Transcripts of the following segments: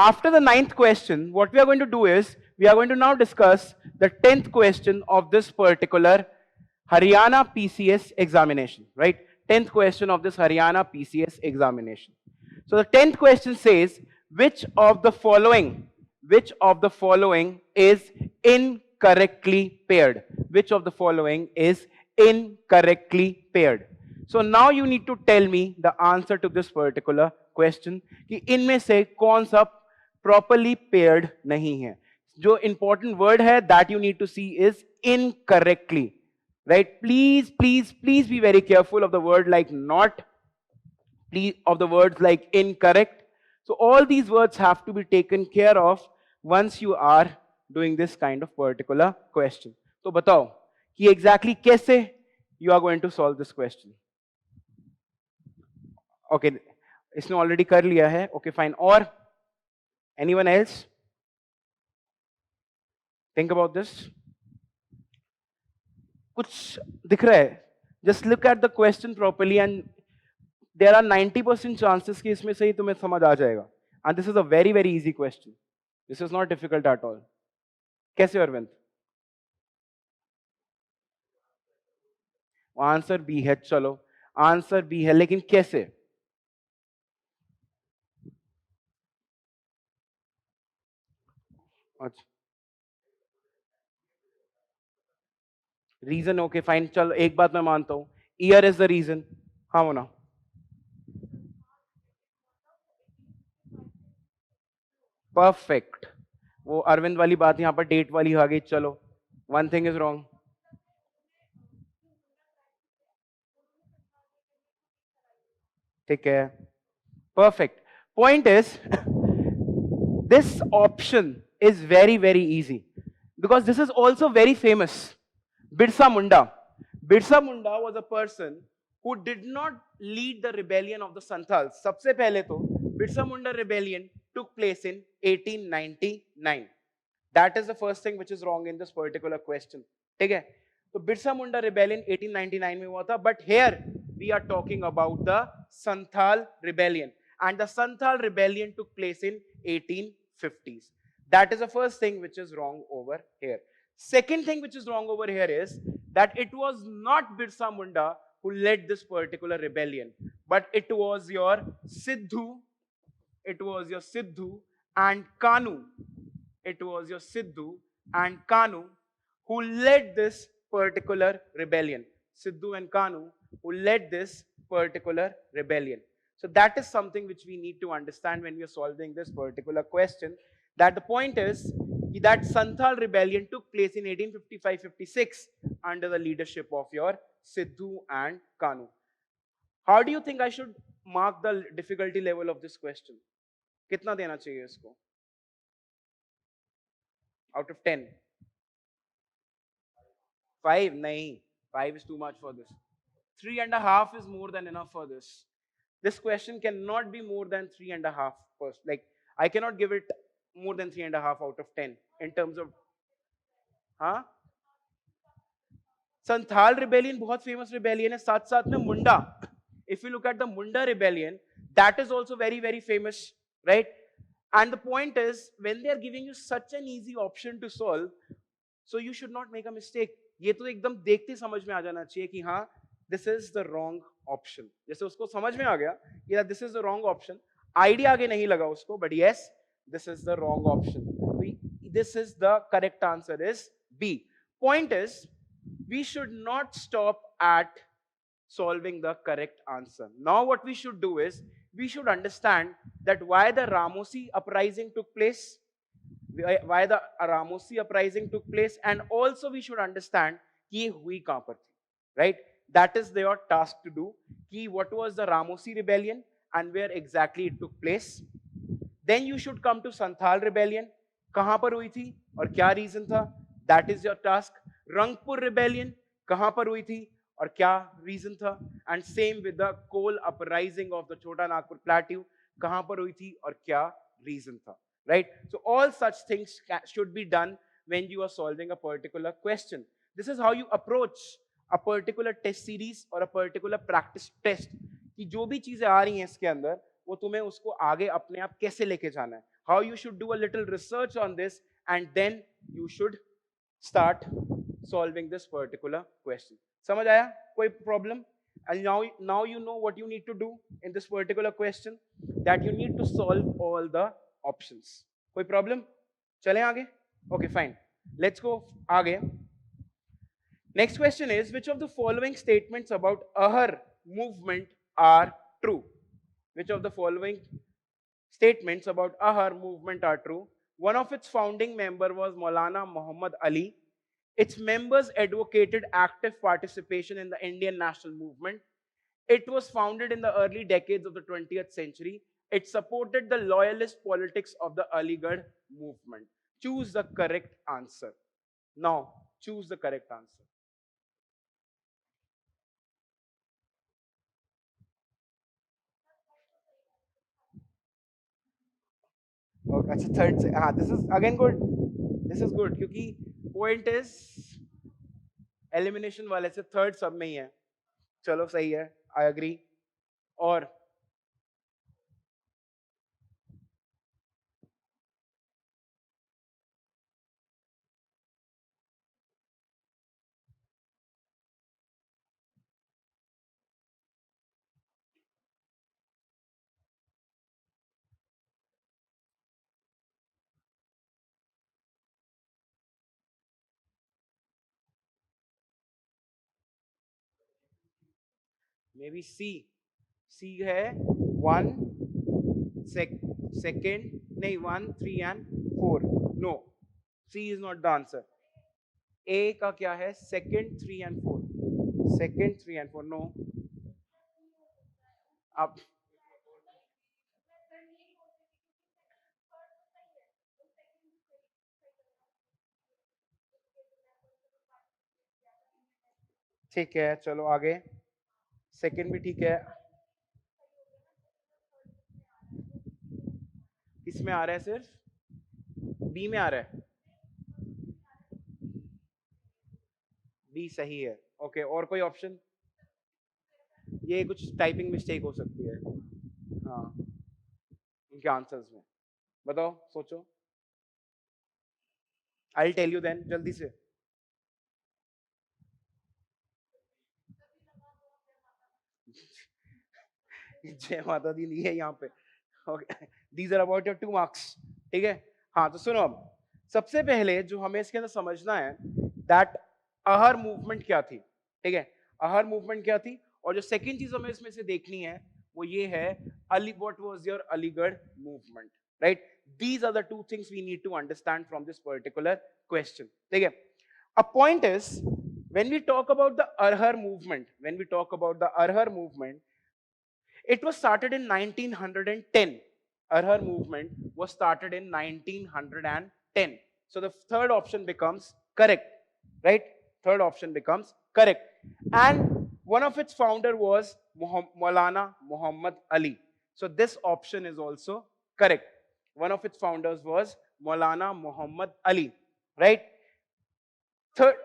after the 9th question, what we are going to do is, we are going to now discuss the 10th question of this particular Haryana PCS examination, right? 10th question of this Haryana PCS examination. So the 10th question says, which of the following is incorrectly paired? Which of the following is incorrectly paired? So now you need to tell me the answer to this particular question कि इनमें से कौन सा properly paired नहीं है. जो important word है that you need to see is incorrectly, right? Please be very careful of the word like not, please, of the words like incorrect. So all these words have to be taken care of once you are doing this kind of particular question. तो बताओ कि exactly कैसे you are going to solve this question. Okay, इसने already कर लिया है. Okay, fine. और anyone else? Think about this. कुछ दिख रहा है? Just look at the question properly and there are 90% chances कि इसमें से ही तुम्हें समझ आ जाएगा. And this is a very, very easy question. This is not difficult at all. कैसे अरविंद? आंसर बी है. चलो आंसर बी है, लेकिन कैसे? अच्छा, रीजन. ओके फाइन, चलो एक बात मैं मानता हूं, ईयर इज द रीजन. हाँ वो ना, परफेक्ट. वो अरविंद वाली बात यहां पर डेट वाली आ गई. चलो, वन थिंग इज रॉन्ग. ठीक है, perfect. Point is, this option is very, very easy because this is also very famous. Birsa Munda. Birsa Munda was a person who did not lead the rebellion of the Santals. सबसे पहले तो Birsa Munda rebellion took place in 1899. That is the first thing which is wrong in this particular question. ठीक है? तो Birsa Munda rebellion 1899 में हुआ था, but here we are talking about the Santhal rebellion, and the Santhal rebellion took place in 1850s. That is the first thing which is wrong over here. Second thing which is wrong over here is that it was not Birsa Munda who led this particular rebellion, but it was your Sidhu. It was your Sidhu and Kanu. It was your Sidhu and Kanu who led this particular rebellion. Sidhu and Kanu who led this particular rebellion. So that is something which we need to understand when we are solving this particular question. That the point is that Santhal rebellion took place in 1855-56 under the leadership of your Sidhu and Kanu. How do you think I should mark the difficulty level of this question? कितना देना चाहिए इसको? Out of 10? 5? Nahi. 5 is too much for this. 3.5 is more than enough for this. This question cannot be more than 3.5. Like, I cannot give it more than 3.5 out of 10 in terms of. हाँ? Santhal rebellion बहुत famous rebellion है. साथ साथ में मुंडा. If you look at the Munda rebellion, that is also very, very famous, right? And the point is, when they are giving you such an easy option to solve, so you should not make a mistake. ये तो एकदम देखते समझ में आ जाना चाहिए कि हाँ, this is the wrong option. जैसे उसको समझ में आ गया कि this is the wrong option. Idea आगे नहीं लगा उसको, but yes, this is the wrong option. This is the correct answer is B. Point is, we should not stop at solving the correct answer. Now what we should do is, we should understand that why the Ramosi uprising took place, why the Ramosi uprising took place, and also we should understand कि हुई कहाँ पर थी, right? That is your task to do. कि what was the Ramosi rebellion and where exactly it took place. Then you should come to Santhal rebellion. कहाँ पर हुई थी और क्या reason था? That is your task. Rangpur rebellion कहाँ पर हुई थी और क्या reason था? And same with the coal uprising of the Chota Nagpur Plateau कहाँ पर हुई थी और क्या reason था? Right? So all such things should be done when you are solving a particular question. This is how you approach a particular test series or a particular practice test. कि जो भी चीजें आ रही हैं इसके अंदर, वो तुम्हें उसको आगे अपने आप कैसे लेके जाना है. how you should do a little research on this, and then you should start solving this particular question. समझ आया? कोई problem? And now you know what you need to do in this particular question, that you need to solve all the options. कोई problem? चलें आगे? Okay, fine. Let's go आगे. Next question is, which of the following statements about Ahar movement are true? Which of the following statements about Ahar movement are true? One of its founding member was Maulana Muhammad Ali. Its members advocated active participation in the Indian national movement. It was founded in the early decades of the 20th century. It supported the loyalist politics of the Aligarh movement. Choose the correct answer. Now, choose the correct answer. Okay, अच्छा third से हाँ this is again good this is good क्योंकि point is elimination वाले से third सब में ही है चलो सही है आई एग्री और मे बी सी सी है वन सेकेंड नहीं 1 3 and 4 no C is not the answer A का क्या है second 3 and 4 second 3 and 4 no अब ठीक है चलो आगे सेकेंड भी ठीक है किसमें आ रहा है सिर्फ बी में आ रहा है बी सही है ओके और कोई ऑप्शन ये कुछ टाइपिंग मिस्टेक हो सकती है हाँ इनके आंसर्स में बताओ सोचो आई टेल यू देन जल्दी से जय माता दी ली है यहाँ पे okay these are about your 2 marks ठीक है हाँ तो सुनो अब सबसे पहले जो हमें इसके अंदर समझना है दैट अहर मूवमेंट क्या थी ठीक है अहर मूवमेंट क्या थी और जो सेकंड चीज हमें इसमें से देखनी है वो ये है Ali what was your Aligarh movement right these are the two things we need to understand from this particular question ठीक है a point is when we talk about the Arhar movement it was started in 1910 Arhar movement was started in 1910 so the third option becomes correct right third option becomes correct and one of its founder was Maulana Muhammad Ali so this option is also correct one of its founders was Maulana Muhammad Ali right third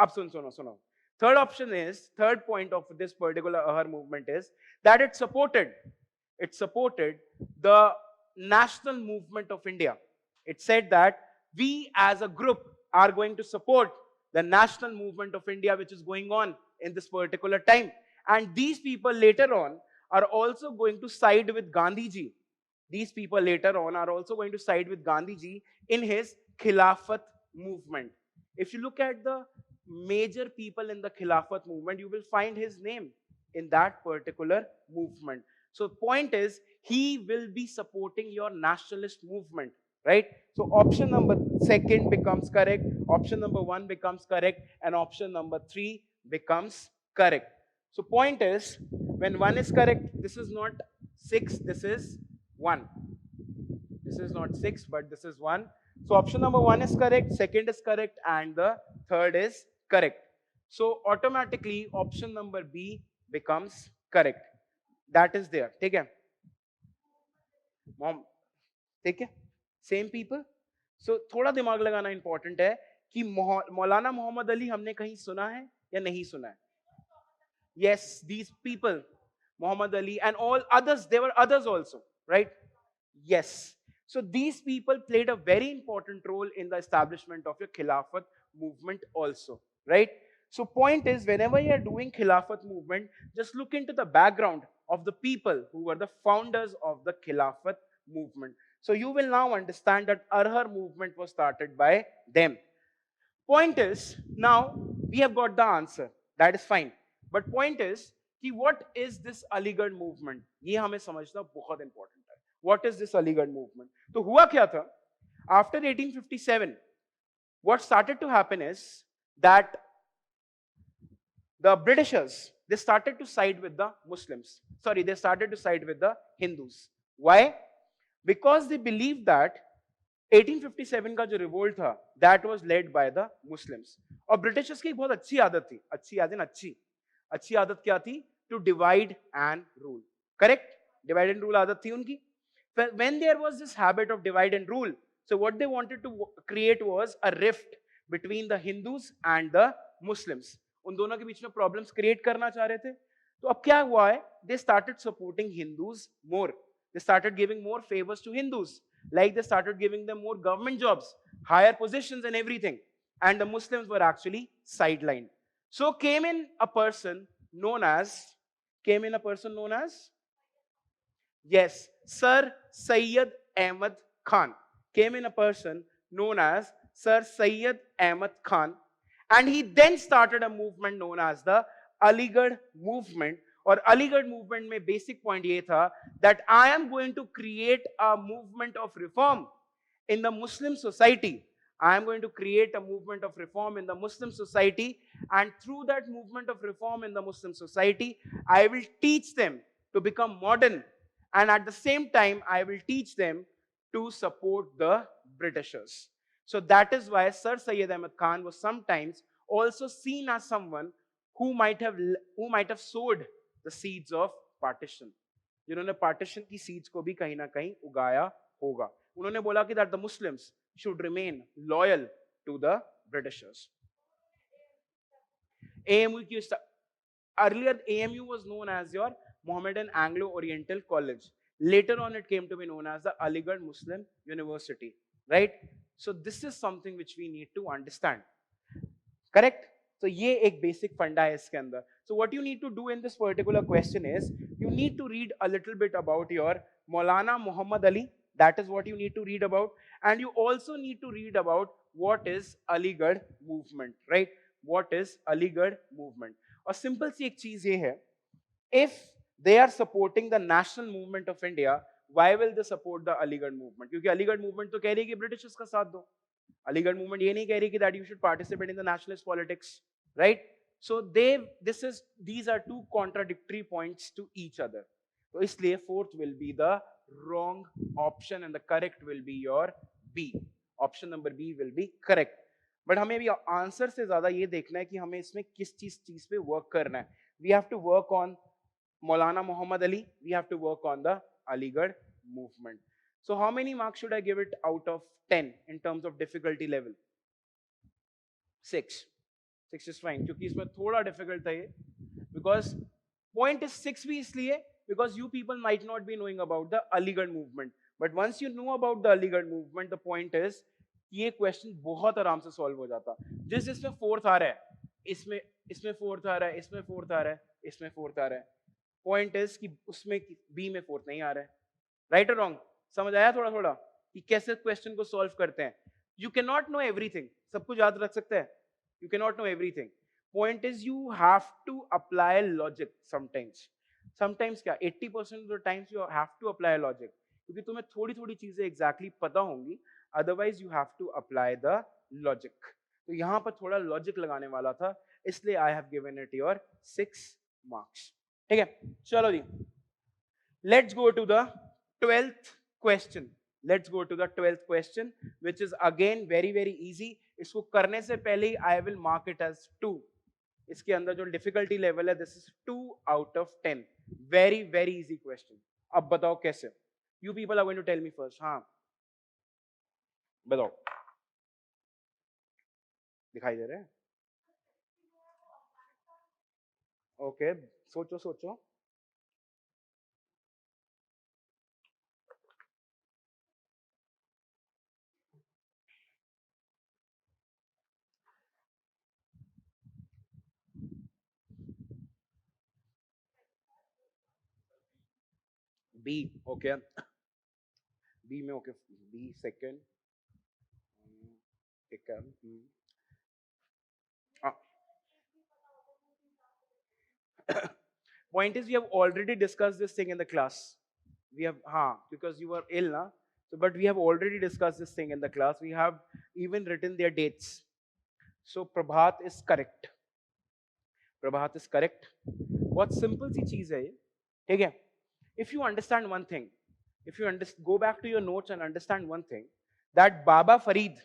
अब सुनो third option is third point of this particular Ahar movement is that it supported the national movement of India it said that we as a group are going to support the national movement of India which is going on in this particular time and these people later on are also going to side with Gandhi ji these people later on are also going to side with Gandhi ji in his Khilafat movement if you look at the major people in the Khilafat movement, you will find his name in that particular movement. So point is, he will be supporting your nationalist movement, right? So option number second becomes correct, option number 1 becomes correct, and option number 3 becomes correct. So point is, when 1 is correct, this is not 6, this is 1. This is not 6, but this is 1. So option number 1 is correct, second is correct, and the third is correct. So automatically option number B becomes correct. That is there. ठीक है? Mom, ठीक है? Same people. So थोड़ा दिमाग लगाना important है कि मौलाना मोहम्मद अली हमने कहीं सुना है या नहीं सुना है? Yes, these people, Muhammad Ali and all others, there were others also, right? Yes. So these people played a very important role in the establishment of your Khilafat movement also, right? So point is, whenever you are doing Khilafat movement, just look into the background of the people who were the founders of the Khilafat movement. So you will now understand that Arhar movement was started by them. Point is, now we have got the answer. That is fine. But point is कि what is this Aligarh movement? ये हमें समझना बहुत important है. What is this Aligarh movement? तो हुआ क्या था? After 1857, what started to happen is that the Britishers, they started to side with the Muslims. Sorry, they started to side with the Hindus. Why? Because they believed that 1857 का जो revolt था that was led by the Muslims. और Britishers की एक बहुत अच्छी आदत थी, अच्छी याद अच्छी आदत क्या थी? To divide and rule. Correct? Divide and rule आदत थी उनकी. When there was this habit of divide and rule, so what they wanted to create was a rift between the Hindus and the Muslims. उन दोनों के बीच में problems create करना चाह रहे थे. तो अब क्या हुआ है? They started supporting Hindus more. They started giving more favors to Hindus. Like they started giving them more government jobs, higher positions and everything. And the Muslims were actually sidelined. So came in a person known as, yes, Sir Syed Ahmad Khan. Came in a person known as Sir Syed Ahmad Khan. And he then started a movement known as the Aligarh movement. और Aligarh movement में basic point ये था that I am going to create a movement of reform in the Muslim society. I am going to create a movement of reform in the Muslim society, and through that movement of reform in the Muslim society, I will teach them to become modern, and at the same time, I will teach them to support the Britishers. So that is why Sir Syed Ahmad Khan was sometimes also seen as someone who might have sowed the seeds of partition. जिन्होंने partition की seeds को भी कहीं ना कहीं उगाया होगा. उन्होंने बोला कि that the Muslims should remain loyal to the Britishers. AMU की earlier AMU was known as your Mohammedan Anglo-Oriental College. Later on it came to be known as the Aligarh Muslim University, right? So this is something which we need to understand. Correct? So ये एक basic funda है इसके अंदर. So what you need to do in this particular question is you need to read a little bit about your Maulana Muhammad Ali. That is what you need to read about. And you also need to read about what is Aligarh movement, right? What is Aligarh movement? और simple सी एक चीज ये है, if they are supporting the national movement of India, why will they support the Aligarh movement? क्योंकि Aligarh movement तो कह रही है कि Britishers का साथ दो. Aligarh movement ये नहीं कह रही कि that you should participate in the nationalist politics, right? So these are two contradictory points to each other. तो इसलिए fourth will be the wrong option and the correct will be your B. Option number B will be correct. But हमें भी answer से ज्यादा ये देखना है कि हमें इसमें किस चीज पे वर्क करना है. We have to work on Maulana Muhammad Ali. We have to work on the Aligarh movement. So how many marks should I give it out of 10 in terms of difficulty level? 6. 6 is fine. क्योंकि इसमें थोड़ा difficult था ये. Because point is 6 भी इसलिए because you people might not be knowing about the Aligarh movement. But once you know about the Aligarh movement, the point is ये question बहुत आराम से सॉल्व हो जाता. जिसमें फोर्थ आ रहा है, इसमें फोर्थ आ रहा है, इसमें फोर्थ आ रहा है, इसमें फोर्थ आ रहा है. पॉइंट इज कि उसमें बी में फोर्थ नहीं आ रहा है. राइट और रॉन्ग? समझ आया थोड़ा थोड़ा कि कैसे क्वेश्चन को सॉल्व करते हैं. You can not know everything. सब कुछ याद रख सकते हैं? You can not know everything. Point is you have to apply logic sometimes क्या 80% of the times you have to apply logic, क्योंकि तुम्हें थोड़ी थोड़ी चीजें एग्जैक्टली पता होंगी. Otherwise you have to apply the logic. तो यहां पर थोड़ा लॉजिक लगाने वाला था, इसलिए I have given it your 6 marks. ठीक है, चलो जी, let's go to the 12th question. Let's go to the 12th question which is again very very easy. इसको करने से पहले ही I will mark it as 2. इसके अंदर जो डिफिकल्टी लेवल है this is 2 out of 10. Very very easy question. अब बताओ कैसे. You people are going to tell me first. हाँ बताओ, दिखाई दे रहे हैं? ओके, सोचो सोचो. बी ओके, बी में ओके, बी सेकंड, ठीक है। Point is, we have already discussed this thing in the class. We have, because you were ill, na? So, but we have already discussed this thing in the class. We have even written their dates. So, Prabhat is correct. Prabhat is correct. बहुत simple सी चीज है ये, ठीक है? If you understand one thing, if you go back to your notes and understand one thing, that Baba Farid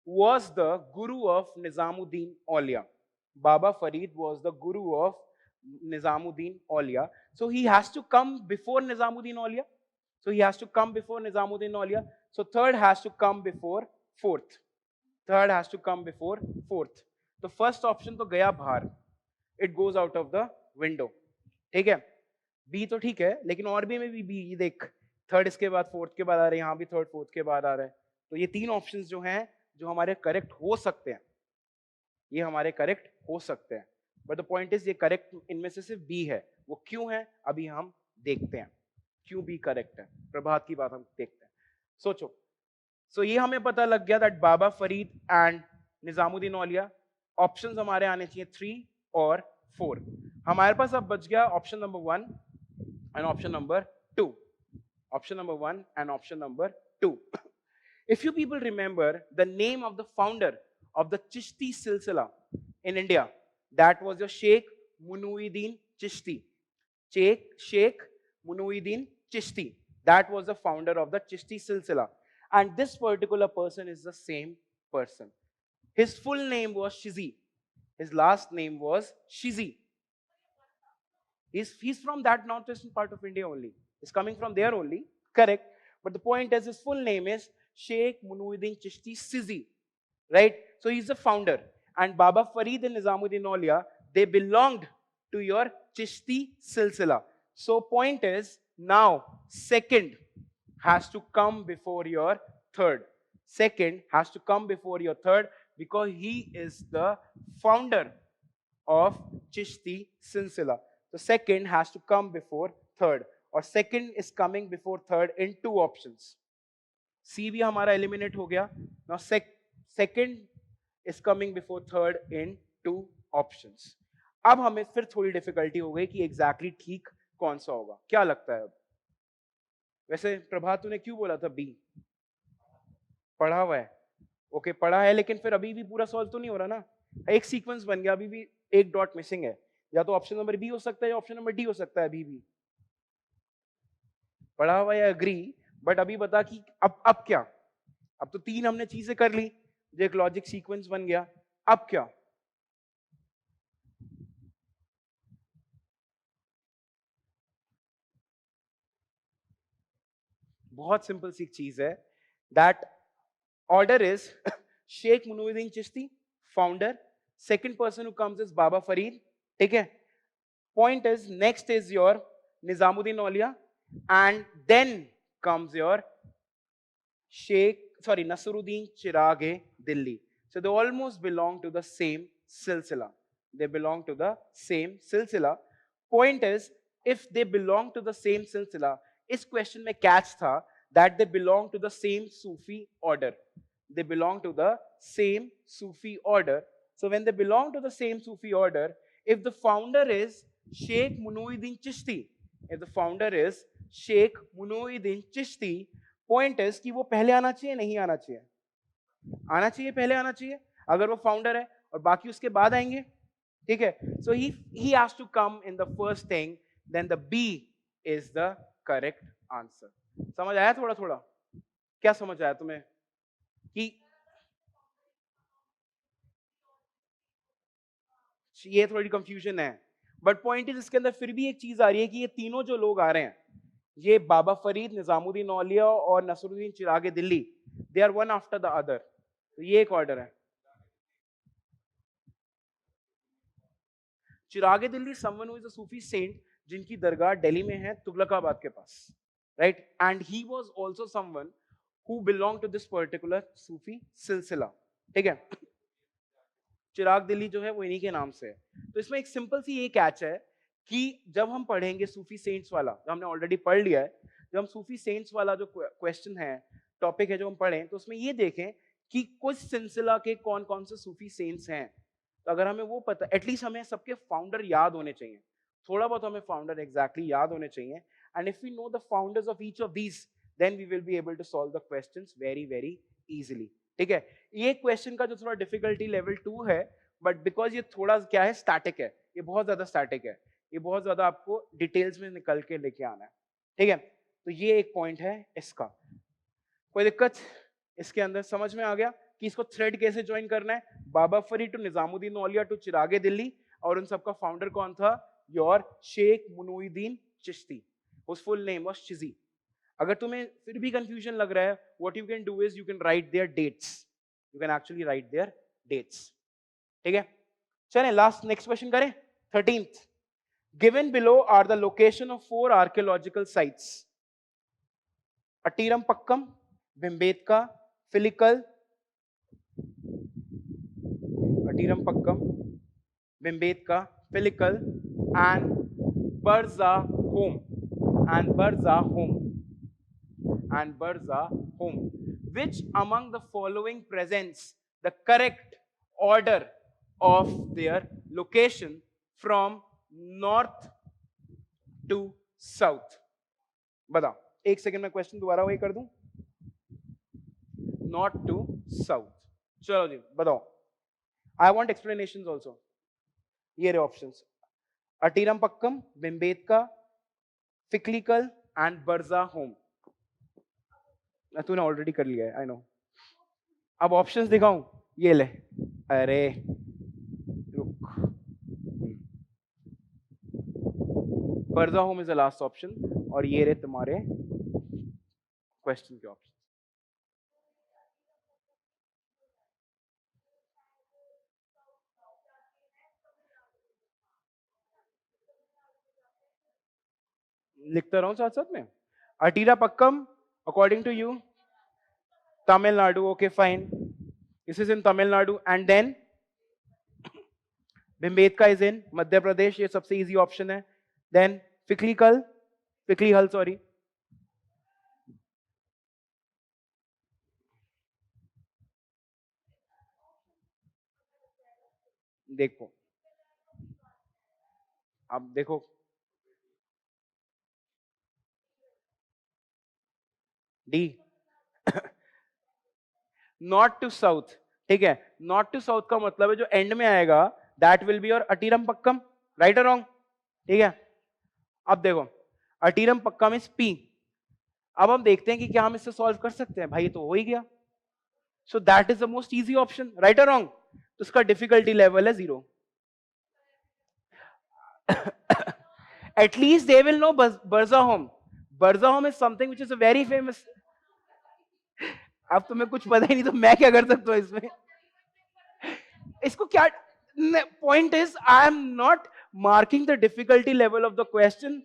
was the guru of Nizamuddin Aulia. Baba Farid was the guru of Nizamuddin Aulia. So he has to come before Nizamuddin Aulia. So he has to come before Nizamuddin Aulia. So third has to come before fourth. Third has to come before fourth. The first option तो गया बाहर. It goes out of the window. ठीक है? B तो ठीक है, लेकिन और भी में भी B, ये देख, थर्ड इसके बाद फोर्थ के बाद आ रहा है, यहाँ भी थर्ड फोर्थ के बाद आ रहा है. तो ये तीन ऑप्शंस जो हैं, जो हमारे करेक्ट हो सकते हैं, ये हमारे करेक्ट हो सकते हैं. बट द पॉइंट इज, ये करेक्ट इनमें से सिर्फ बी है. वो क्यों है अभी हम देखते हैं, क्यों बी करेक्ट है. प्रभात की बात हम देखते हैं. सोचो. सो ये हमें पता लग गया that Baba Farid and Nizamuddin Auliya. Options हमारे आने चाहिए 3 और 4. हमारे पास अब बच गया option number 1 and option number 2. Option number 1 and option number 2. If you people remember the name of the founder of the Chishti Silsila in India, that was your Sheikh Munuiddin Chishti. Sheikh Munuiddin Chishti. That was the founder of the Chishti Silsila. And this particular person is the same person. His full name was Shizi. His last name was Shizi. He's from that northeastern part of India only. He's coming from there only. Correct. But the point is, his full name is Sheikh Munuiddin Chishti Sizi, right? So he's the founder. And Baba Farid and Nizamuddin Aulia, they belonged to your Chishti Silsila. So point is, now second has to come before your third. Second has to come before your third because he is the founder of Chishti Silsila. So second has to come before third. Or second is coming before third in 2 options. C भी हमारा eliminate हो गया. Now second is coming before third in 2 options. अब हमें फिर थोड़ी difficulty हो गई कि exactly ठीक कौन सा होगा. क्या लगता है अब? वैसे प्रभात तूने क्यों बोला था B? पढ़ा हुआ है. ओके, पढ़ा है, लेकिन फिर अभी भी पूरा सॉल्व तो नहीं हो रहा ना. एक सीक्वेंस बन गया, अभी भी एक डॉट मिसिंग है. या तो ऑप्शन नंबर बी हो सकता है या ऑप्शन नंबर डी हो सकता है. अभी भी पढ़ा हुआ है, अग्री. बट अभी बता कि अब क्या. अब तो 3 हमने चीजें कर ली, जो एक लॉजिक सीक्वेंस बन गया. अब क्या? बहुत सिंपल सी चीज है. That order is Sheikh Muinuddin Chishti, founder. Second person who comes is Baba Farid. ठीक है. Point is, next is your Nizamuddin Auliya, and then comes your Nasruddin Chiraghe Delhi. So they almost belong to the same silsila. They belong to the same silsila. Point is, if they belong to the same silsila, इस question में catch था that they belong to the same Sufi order. They belong to the same Sufi order. So when they belong to the same Sufi order, if the founder is Sheikh Munuiddin Chishti, if the founder is Sheikh Muinuddin Chishti, point is कि वो पहले आना चाहिए, नहीं आना चाहिए? आना चाहिए, पहले आना चाहिए अगर वो फाउंडर है, और बाकी उसके बाद आएंगे. ठीक है. So he has to come in the first thing, then the B is the correct answer. समझ आया थोड़ा थोड़ा? क्या समझ आया तुम्हें कि ये थोड़ी कंफ्यूजन है? बट पॉइंट इज, इसके अंदर फिर भी एक चीज आ रही है कि ये तीनों जो लोग आ रहे हैं, ये बाबा फरीद, निजामुद्दीन औलिया और Nasiruddin Chirag-e Delhi, they are one after the other. तो ये एक ऑर्डर है. Chirag-e Delhi someone who is a Sufi saint, जिनकी दरगाह दिल्ली में है, तुगलकाबाद के पास, right? And he was also someone who belong to this particular Sufi सिलसिला. ठीक है. चिराग दिल्ली जो है वो इन्हीं के नाम से है. तो इसमें एक सिंपल सी ये कैच है कि जब हम पढ़ेंगे सूफी सेंट्स वाला, जो हमने ऑलरेडी पढ़ लिया है, जब हम सूफी सेंट्स वाला जो क्वेश्चन है, टॉपिक है जो हम पढ़ें, तो उसमें ये देखें कि कुछ सिलसिला के कौन कौन से सूफी सेंट्स हैं। तो अगर हमें वो पता, एटलीस्ट हमें सबके फाउंडर याद होने चाहिए, थोड़ा बहुत हमें फाउंडर एग्जैक्टली याद होने चाहिए। And if we know the founders of each of these, then we will be able to solve the questions very very easily. ठीक है, ये क्वेश्चन का जो थोड़ा डिफिकल्टी लेवल 2 है, बट बिकॉज ये थोड़ा क्या है, स्टैटिक है, ये बहुत ज्यादा स्टैटिक है, ये बहुत ज्यादा आपको डिटेल्स में निकल के लेके आना है। ठीक है, तो ये एक पॉइंट है इसका। कोई दिक्कत इसके अंदर समझ में आ गया कि इसको थ्रेड कैसे ज्वाइन करना है? बाबा फरीद टू निजामुद्दीन औलिया टू चिरागे दिल्ली, और उन सबका फाउंडर कौन था? योर शेख मुनूउद्दीन चिश्ती, उस फुल नेम वाज चिज़ी। अगर तुम्हें फिर भी कंफ्यूजन लग रहा है, what you can do is you can write their dates, you can actually write their dates. ठीक है, चलें लास्ट नेक्स्ट क्वेश्चन करें, 13th। Given below are the location of 4 archaeological sites: Atirampakkam, Bhimbetka, Phillical, Atirampakkam, Bhimbetka, Phillical, and Barzahom, and Barzahom, and Barzahom. Which among the following presents the correct order of their location from north to south? बताओ, एक second में question दोबारा वही कर दूं, north to south. चलो जी बताओ, I want explanations also. ये रहे ऑप्शंस: अटीरमपक्कम, बिम्बेटका, फिक्लिकल एंड बर्जाहोम। तूने ऑलरेडी कर लिया है, आई नो। अब ऑप्शंस दिखाऊं? ये ले, अरे बर्जाहोम इज द लास्ट ऑप्शन, और ये रहे तुम्हारे क्वेश्चन के ऑप्शन। लिखता रहूं साथ साथ में। Attirampakkam according to you Tamil Nadu, okay fine, this is in Tamil Nadu. And then Bhimbetka is in Madhya Pradesh, ये सबसे इजी ऑप्शन है। देन फिक्लिकल, फिक्लीहल सॉरी, देखो अब देखो, डी नॉर्थ टू साउथ। ठीक है, नॉर्थ टू साउथ का मतलब है जो एंड में आएगा that will be your Attirampakkam, right और रॉन्ग? ठीक है, अब देखो अटीरमपक्कम इज पी। अब हम देखते हैं कि क्या हम इससे सॉल्व कर सकते हैं। भाई ये तो हो ही गया, सो that is the most easy option, right और रॉन्ग? तो उसका डिफिकल्टी लेवल है 0। At least they will know Barzahom. Barzahom is something which is a very famous. अब तुम्हें कुछ पता ही नहीं तो मैं क्या कर सकता हूँ इसमें? इसको क्या point is I am not marking the difficulty level of the question.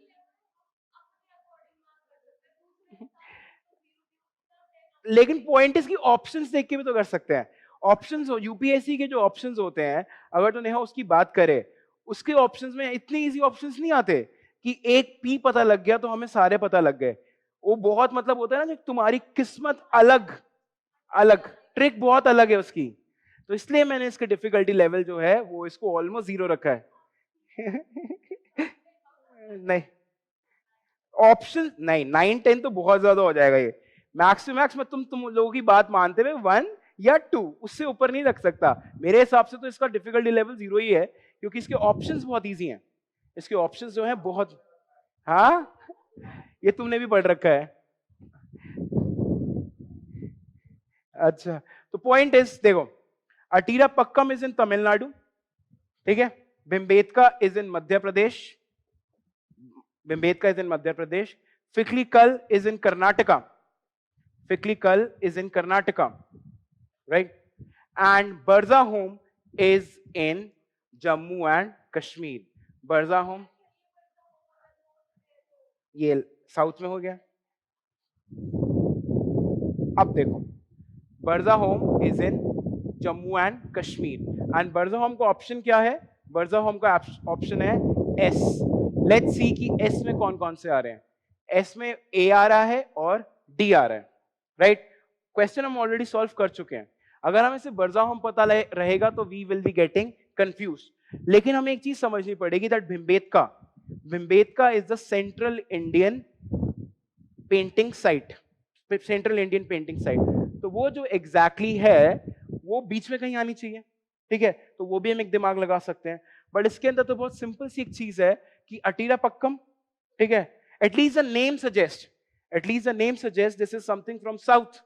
लेकिन पॉइंट इसकी ऑप्शंस देख के भी तो कर सकते हैं। ऑप्शंस, यूपीएससी के जो ऑप्शंस होते हैं, अगर तो नेहा उसकी बात करे, उसके ऑप्शंस में इतने इजी ऑप्शंस नहीं आते कि एक पी पता लग गया तो हमें सारे पता लग गए। वो बहुत मतलब होता है ना कि तुम्हारी किस्मत अलग अलग, ट्रिक बहुत अलग है उसकी। तो इसलिए मैंने इसके डिफिकल्टी लेवल जो है वो इसको ऑलमोस्ट 0 रखा है। नहीं, ऑप्शन नहीं, 9 10 तो बहुत ज्यादा हो जाएगा। ये मैक्स टू मैक्स में तुम लोगों की बात मानते हुए 1 या 2, उससे ऊपर नहीं रख सकता। मेरे हिसाब से तो इसका डिफिकल्टी लेवल 0 ही है, क्योंकि इसके ऑप्शंस बहुत इजी हैं। इसके ऑप्शंस जो हैं बहुत, हाँ ये तुमने भी पढ़ रखा है। अच्छा, तो पॉइंट इज देखो, अटीरापक्कम इज इन तमिलनाडु, ठीक है, Bhimbetka is in Madhya Pradesh, Bhimbetka is in Madhya Pradesh, Piklihal is in Karnataka, Piklihal is in Karnataka, right, and Burzahom is in Jammu and Kashmir. Burzahom ये साउथ में हो गया। अब देखो, Burzahom is in Jammu and Kashmir, and Burzahom का ऑप्शन क्या है? बर्जाहोम का ऑप्शन है एस, लेट्स सी कि एस में कौन कौन से आ रहे हैं। एस में ए आ रहा है और डी आ रहा है, राइट। क्वेश्चन हम ऑलरेडी सॉल्व कर चुके हैं। अगर हमें सिर्फ बरजाहोम पता रहेगा तो we will be getting confuse. लेकिन हमें एक चीज समझनी पड़ेगी that Bhimbetka is the central Indian painting site, central Indian painting site. तो वो जो एग्जैक्टली है वो बीच में कहीं आनी चाहिए, ठीक है। तो वो भी हम एक दिमाग लगा सकते हैं। बट इसके अंदर तो बहुत सिंपल सी एक चीज है कि अटीरापक्कम, ठीक है। At least the name suggest this is something from south,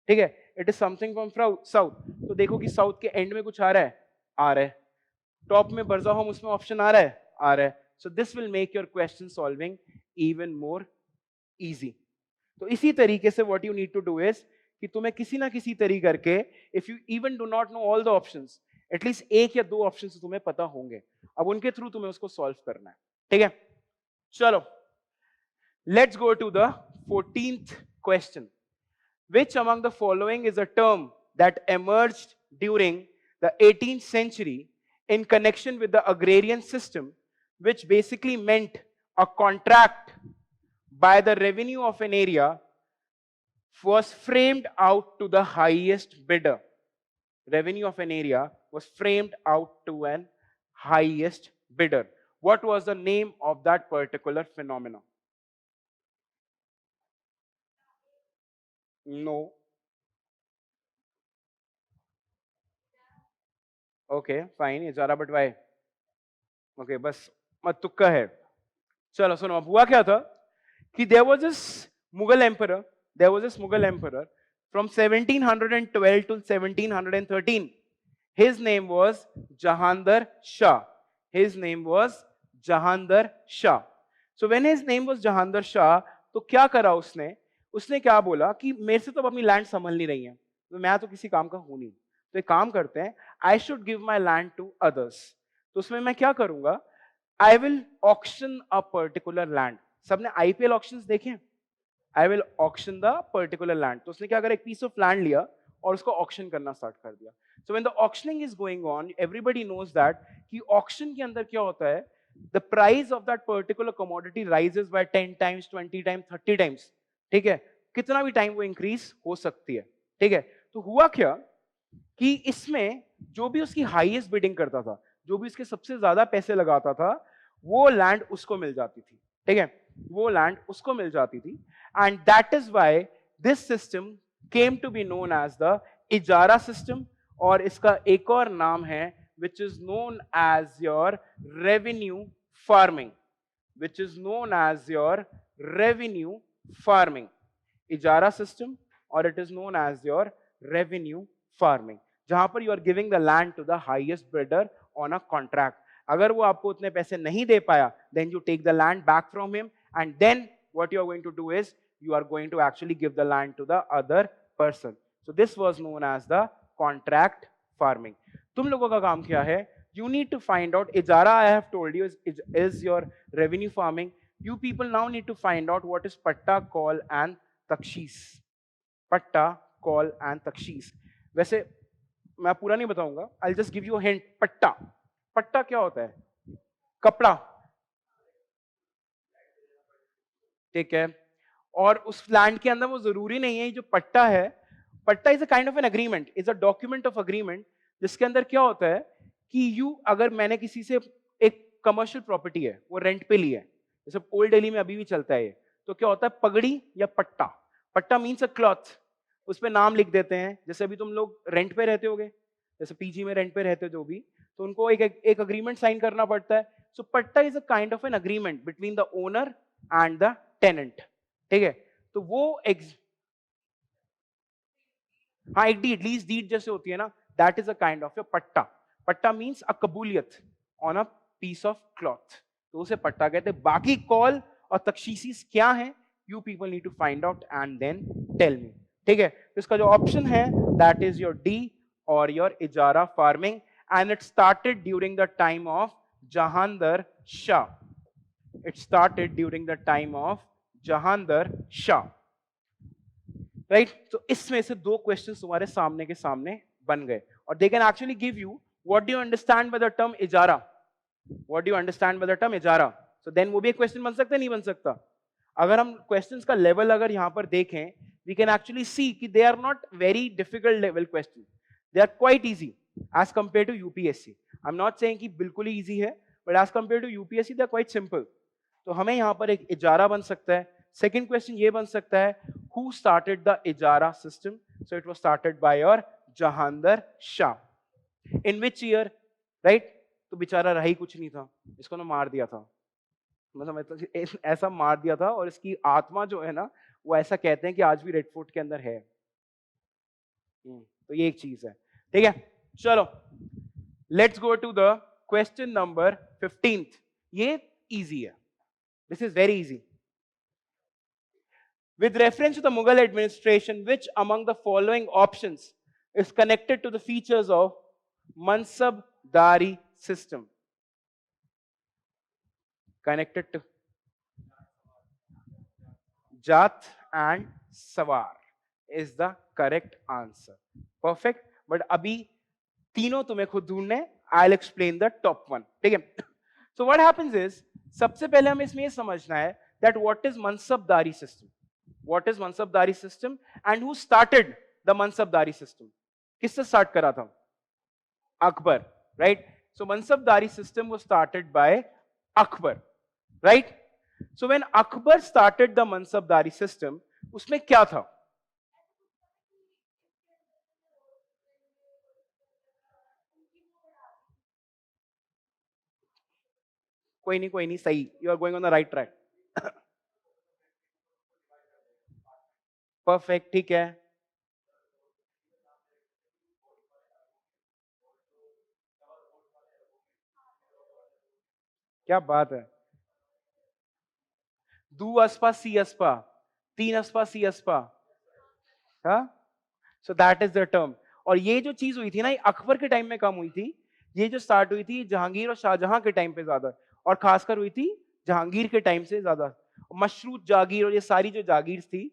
ठीक है। It is something from south. तो देखो कि साउथ के एंड में कुछ आ रहा है, टॉप में बरजाहोम उसमें ऑप्शन आ रहा है। So this will make your question solving even more easy. तो इसी तरीके से what you need to do is कि तुम्हें किसी ना किसी तरीके करके, if you even do not know all the options, at least एक या दो ऑप्शंस तुम्हें पता होंगे, अब उनके थ्रू तुम्हें उसको सॉल्व करना है, ठीक है। चलो let's go to the 14th question. Which among the following is a term that emerged during the 18th century in connection with the agrarian system, which basically meant a contract by the revenue of an area was framed out to the highest bidder. Revenue of an area was framed out to an highest bidder. What was the name of that particular phenomenon? No. Okay, fine. इजारा बटवाए। Okay, बस मत तुक्का है। चलो सुनो, अब हुआ क्या था कि there was this Mughal emperor from 1712 to 1713. His name was Jahandar Shah. So when his name was Jahandar Shah, तो क्या करा उसने क्या बोला कि मेरे से तो अपनी लैंड संभल नहीं रही है, तो मैं तो किसी काम का हूं नहीं, तो एक काम करते हैं, I should give my land to others. तो उसमें मैं क्या करूंगा, I will auction a particular land. सबने आईपीएल ऑक्शंस देखे हैं? I will auction the particular land. तो उसने क्या करा, एक पीस ऑफ लैंड लिया और उसको ऑक्शन करना स्टार्ट कर दिया। So when the auctioning is going on, everybody knows that कि ऑक्शन के अंदर क्या होता है, the price of that particular commodity rises by 10 times, 20 times, 30 times, ठीक है। कितना भी टाइम वो इंक्रीज हो सकती है, ठीक है। तो हुआ क्या कि इसमें जो भी उसकी हाईएस्ट बिडिंग करता था, जो भी उसके सबसे ज्यादा पैसे लगाता था, वो लैंड उसको मिल जाती थी, ठीक है, वो लैंड उसको मिल जाती थी। And that is why this system came to be known as the ijara system, और इसका एक और नाम है which is known as your revenue farming, which is known as your revenue farming. Ijara system, और it is known as your revenue farming, जहां पर you are giving the land to the highest bidder on a contract. अगर वो आपको उतने पैसे नहीं दे पाया, then you take the land back from him, and then what you are going to do is you are going to actually give the land to the other person. So this was known as the contract farming. तुम लोगों का काम क्या है? You need to find out. Ijara, I have told you, is your revenue farming. You people now need to find out what is patta, call and takshees. Patta, call and takshees. वैसे मैं पूरा नहीं बताऊंगा. I'll just give you a hint. पट्टा, पट्टा क्या होता है? कपड़ा, ठीक है। और उस लैंड के अंदर वो जरूरी नहीं है जो पट्टा है, पट्टा is a kind of an agreement, is a document of agreement, जिसके अंदर क्या होता है कि अगर मैंने किसी से एक कमर्शियल प्रॉपर्टी है, वो रेंट पे ली है, जैसे ओल्ड दिल्ली में अभी भी चलता है ये, तो क्या होता है, पगड़ी या पट्टा। पट्टा मीन्स अ क्लॉथ, उस पर नाम लिख देते हैं। जैसे अभी तुम लोग रेंट पे रहते होगे, जैसे पीजी में रेंट पे रहते हो जो भी, तो उनको एक अग्रीमेंट साइन करना पड़ता है। सो पट्टा is a kind of an agreement between the owner and the tenant, ठीक है। तो वो हाँ, एक डीड, लीज डीड जैसे होती है ना, that is a kind of a patta. Patta means a qabuliyat on a piece of cloth, तो उसे पट्टा कहते हैं। बाकी कॉल और तखशीसीस क्या है, you people need to find out and then tell me, ठीक है। तो इसका जो ऑप्शन है दैट इज योर डी और your ijara farming, and it started during the time of Jahandar Shah. It started during the time of Jahandar Shah, right? तो इसमें से दो क्वेश्चंस तुम्हारे सामने के सामने बन गए, और they can actually give you what do you understand by the term ijara? What do you understand by the term ijara? So then वो भी एक क्वेश्चन बन सकता है, नहीं बन सकता? अगर हम क्वेश्चंस का लेवल अगर यहां पर देखें, वी कैन एक्चुअली सी कि they are not very difficult level question, they are quite easy as compare to UPSC. I am not saying कि बिल्कुल ही इजी है, but as compare to UPSC they are quite simple. तो हमें यहां पर एक इजारा बन सकता है। सेकेंड क्वेश्चन ये बन सकता है, who started the ijara system? So it was started by your Jahangir Shah. In which year? Right? तो बेचारा रहा ही कुछ नहीं था, इसको ना मार दिया था, मतलब ऐसा मार दिया था, और इसकी आत्मा जो है ना, वो ऐसा कहते हैं कि आज भी रेड फोर्ट के अंदर है। तो ये एक चीज है, ठीक है। चलो let's go to the question number 15th। ये इजी है, this is very easy. With reference to the Mughal administration, which among the following options is connected to the features of Mansabdari system? Connected to Jat and Sawar is the correct answer. Perfect. But अभी तीनों तुम्हें खुद ढूंढने, I'll explain the top one. ठीक है? So what happens is, सबसे पहले हमें इसमें ये समझना है that what is Mansabdari system? What is Mansabdari system and who started the Mansabdari system? किससे start करा था? Akbar, right? So Mansabdari system was started by Akbar, right? So when Akbar started the Mansabdari system, उसमें क्या था? कोई नहीं, सही, you are going on the right track. Perfect, ठीक है। क्या बात है। दू अस्पा सी अस्पा, तीन अस्पा सी अस्पा, हाँ? सो दैट इज द टर्म। और ये जो चीज हुई थी ना, ये अकबर के टाइम में कम हुई थी, ये जो स्टार्ट हुई थी जहांगीर और शाहजहां के टाइम पे ज्यादा, और खासकर हुई थी जहांगीर के टाइम से ज्यादा। मशरूत जागीर और ये सारी जो जागीर थी,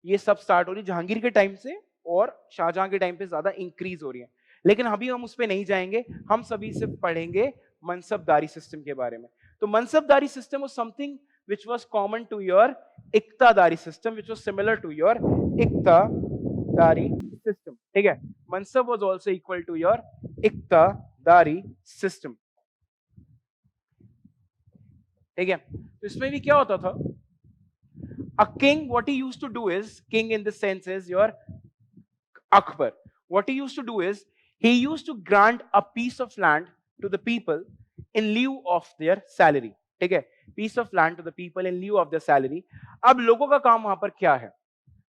ये सब स्टार्ट हो रही जहांगीर के टाइम से, और शाहजहां के टाइम पे ज्यादा इंक्रीज हो रही है। लेकिन अभी हम उस पर नहीं जाएंगे, हम सभी सिर्फ पढ़ेंगे मनसबदारी सिस्टम के बारे में। तो मनसबदारी system was something which was common to your iqtadari system, which was similar to your iqtadari system, ठीक है। मनसब was also equal to your iqtadari system, ठीक है। तो इसमें भी क्या होता था, a king, what he used to do is, king in this sense is your Akbar, what he used to do is, he used to grant a piece of land to the people in lieu of their salary, ठीक है। Piece of land to the people in lieu of the salary. अब लोगों का काम वहां पर क्या है?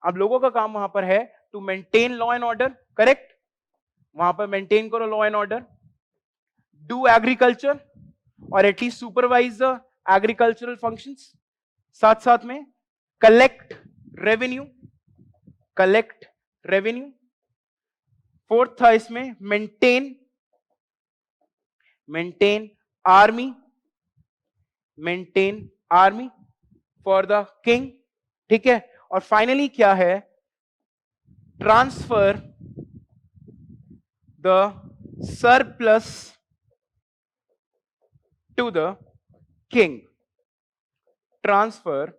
अब लोगों का काम वहां पर है to maintain law and order, correct? वहां पर मेंटेन करो law and order, do agriculture और at least supervise the agricultural functions, साथ साथ में collect revenue, collect revenue. Fourth था इसमें maintain, maintain army, maintain army for the king, ठीक है। और फाइनली क्या है, transfer the surplus to the king, transfer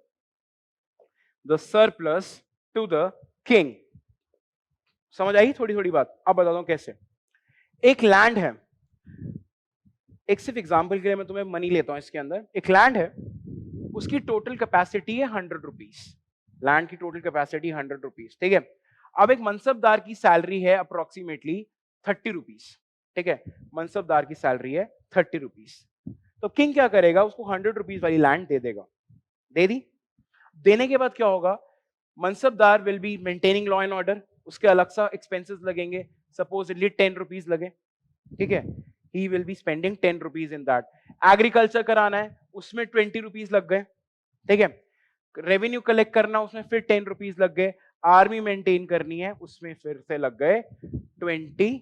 the surplus to the king. समझ आई थोड़ी थोड़ी बात? अब बताता हूं कैसे। एक लैंड है, एक सिर्फ एग्जाम्पल के लिए मैं तुम्हें मनी लेता हूं इसके अंदर। एक लैंड है, उसकी टोटल कैपेसिटी है 100 रुपीज, लैंड की टोटल कैपेसिटी 100 रुपीज, ठीक है। अब एक मनसबदार की सैलरी है अप्रोक्सीमेटली 30 रुपीज, ठीक है। मनसबदार की सैलरी है 30 रुपीज। तो किंग क्या करेगा, उसको 100 रुपीज वाली लैंड दे देगा, दे दी। देने के बाद क्या होगा, mansabdar will be maintaining law and order, उसके अलग सा एक्सपेंसेस लगेंगे, सपोजली 10 रुपीज लगे, ठीक है। he will be spending 10 rupees in that. Agriculture कराना है, उसमें 20 रुपीज लग गए, ठीक है। रेवेन्यू कलेक्ट करना, उसमें फिर 10 रुपीज लग गए। आर्मी मेंटेन करनी है, उसमें फिर से लग गए 20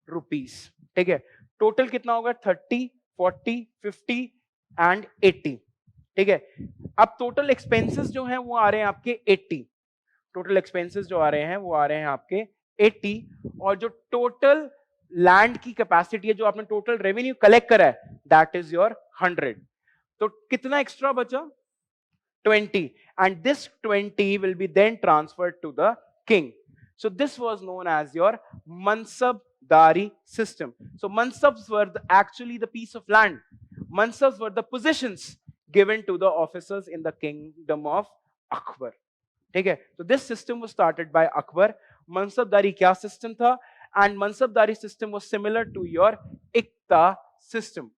रुपीज, ठीक है। टोटल कितना होगा, 30, 40, 50 एंड 80, ठीक है। अब टोटल एक्सपेंसेस जो हैं वो आ रहे हैं आपके 80, टोटल एक्सपेंसेस जो आ रहे हैं वो आ रहे हैं आपके 80, और जो टोटल लैंड की कैपेसिटी है, जो आपने टोटल रेवेन्यू कलेक्ट करा है, दैट इज योर 100। तो कितना एक्स्ट्रा बचा? 20, and this 20 will be then transferred to the king. So this was known as your Mansabdari system. So Mansabs were actually the piece of land. Mansabs were the positions given to the officers in the kingdom of Akbar. ठीक है? So this system was started by Akbar. Mansabdari क्या system था? And Mansabdari system was similar to your Ikta system.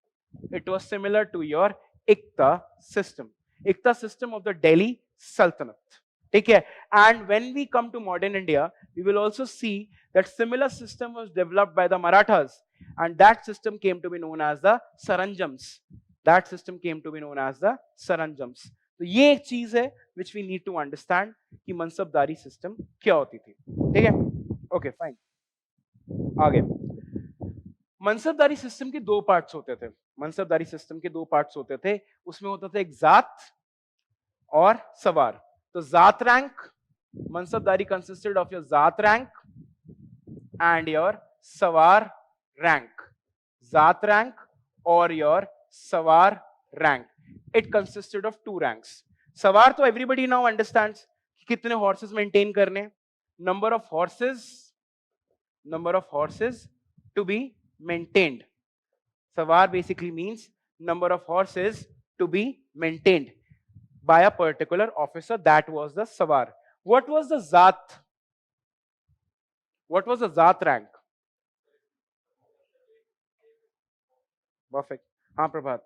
It was similar to your Ikta system. Ikta system of the Delhi Sultanate. ठीक है? And when we come to modern India, we will also see that similar system was developed by the Marathas, and that system came to be known as the Saranjams. That system came to be known as the Saranjams. तो ये एक चीज है which we need to understand कि मनसबदारी system क्या होती थी. ठीक है? Okay fine. आगे. मनसबदारी सिस्टम के दो पार्ट्स होते थे. मनसबदारी सिस्टम के दो पार्ट्स होते थे. उसमें होता था एक जात और सवार. तो जात रैंक, मनसबदारी consisted of your जात rank and your सवार rank. जात rank or your सवार rank. It consisted of two ranks. सवार तो everybody now understands कि कितने horses maintain करने. Number of horses to be maintained. Sawar basically means number of horses to be maintained by a particular officer. That was the Sawar. What was the Zat? What was the Zat rank? Perfect. हाँ प्रभात.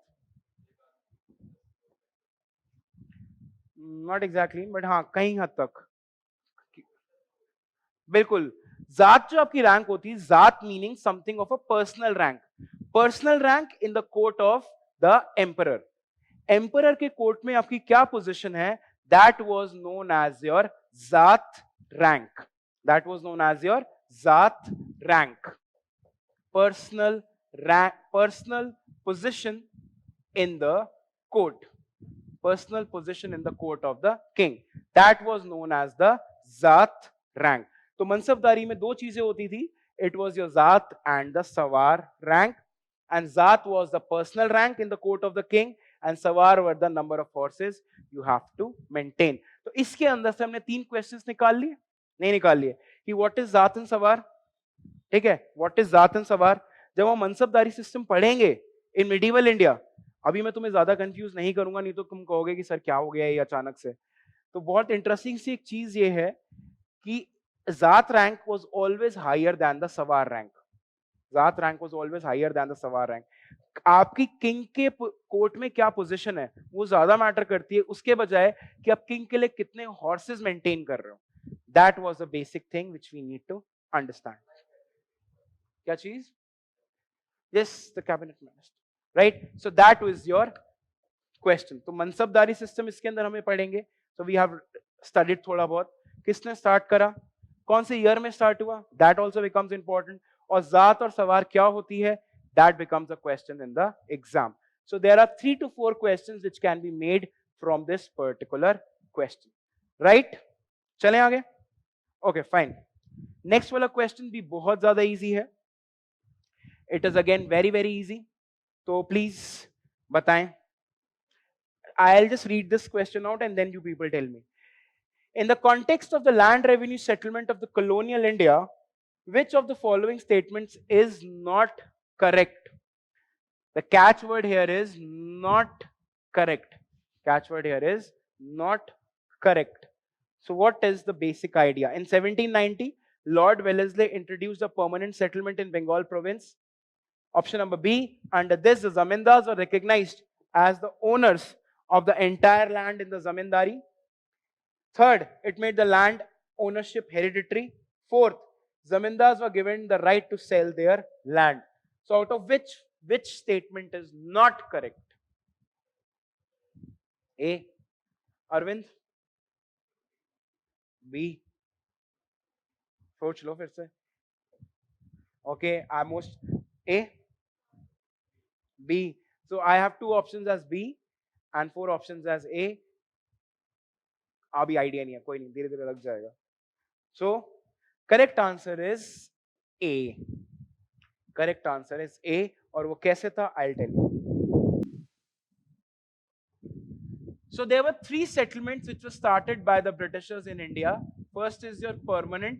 Not exactly, but हाँ कहीं हद तक. बिल्कुल. जात जो आपकी rank होती है, zat meaning something of a personal rank. Personal rank in the court of the emperor. Emperor के कोर्ट में आपकी क्या पोजीशन है? That was known as your zat rank. That was known as your zat rank. Personal rank, personal position in the court. Personal position in the court of the king. That was known as the zat rank. तो मनसबदारी में दो चीजें होती थी. It was your zat and the sawar rank. And zat was the personal rank in the court of the king and sawar were the number of horses you have to maintain. तो इसके अंदर से हमने 3 क्वेश्चंस निकाल लिए. नहीं निकाल लिए कि व्हाट इज जात एंड सवार. ठीक है, व्हाट इज जात एंड सवार. जब हम मनसबदारी सिस्टम पढ़ेंगे इन मिडिवल इंडिया, अभी मैं तुम्हें ज्यादा कंफ्यूज नहीं करूंगा, नहीं तो तुम कहोगे कि सर क्या हो गया ये अचानक से. तो बहुत इंटरेस्टिंग सी एक चीज ये है कि Zat rank was always higher than the Sawar rank. Zat rank was always higher than the Sawar rank. आपकी किंग के कोर्ट में क्या पोजीशन है वो ज्यादा मैटर करती है उसके बजाय कि आप किंग के लिए कितने हॉर्सेस मेंटेन कर रहे हो. That was the basic thing which we need to understand. क्या चीज? Yes, the cabinet minister. Right. So that was your question. तो मनसबदारी सिस्टम इसके अंदर हमें पढ़ेंगे. सो वी हैव स्टडीड थोड़ा बहुत. किसने स्टार्ट करा, कौन से ईयर में स्टार्ट हुआ, दैट ऑल्सो बिकम्स इंपॉर्टेंट. और जात और सवार क्या होती है, that becomes a question in the exam. So there are 3 to 4 questions which can be made from this particular question. Right, चलें आगे. Okay fine. नेक्स्ट वाला क्वेश्चन भी बहुत ज्यादा इजी है. It is again very very easy. तो please बताएं. I'll just read this question out and then you people tell me. In the context of the land revenue settlement of the colonial India, which of the following statements is not correct? The catchword here is not correct. Catchword here is not correct. So what is the basic idea? In 1790, Lord Wellesley introduced a permanent settlement in Bengal province. Option number B, under this, the zamindars were recognized as the owners of the entire land in the zamindari. Third, it made the land ownership hereditary. Fourth, zamindars were given the right to sell their land. So out of which statement is not correct? A, Arvind. B, सोच लो फिर से. Okay, almost A, B. So I have 2 options as B and 4 options as A. अभी idea नहीं है, कोई नहीं, धीरे धीरे लग जाएगा. So correct answer is A. Correct answer is A. और वो कैसे था, I'll tell you. So there were three settlements which were started by the Britishers in India. First is your permanent,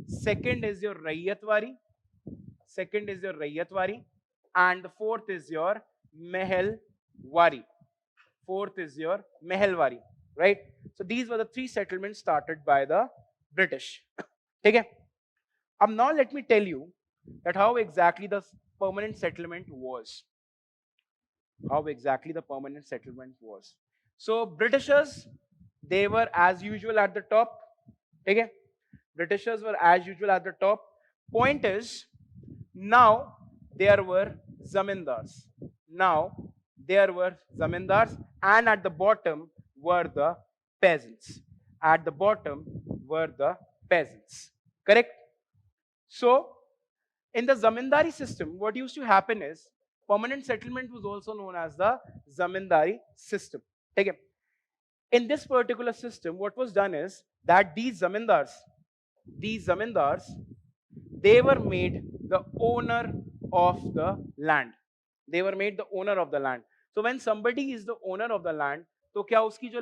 second is your Raiyatwari, and the fourth is your Mehelwari. Fourth is your Mehelwari, right? So these were the three settlements started by the British. Okay. Now let me tell you that how exactly the permanent settlement was. How exactly the permanent settlement was. So Britishers, they were as usual at the top. Okay. Britishers were as usual at the top. Point is, now there were zamindars. Now there were zamindars, and at the bottom were the peasants. At the bottom were the peasants. Correct? So, in the zamindari system, what used to happen is permanent settlement was also known as the zamindari system. Okay. In this particular system, what was done is that these zamindars, they were made the owner of the land. They were made the owner of the land. So when somebody is the owner of the land, तो क्या उसकी जो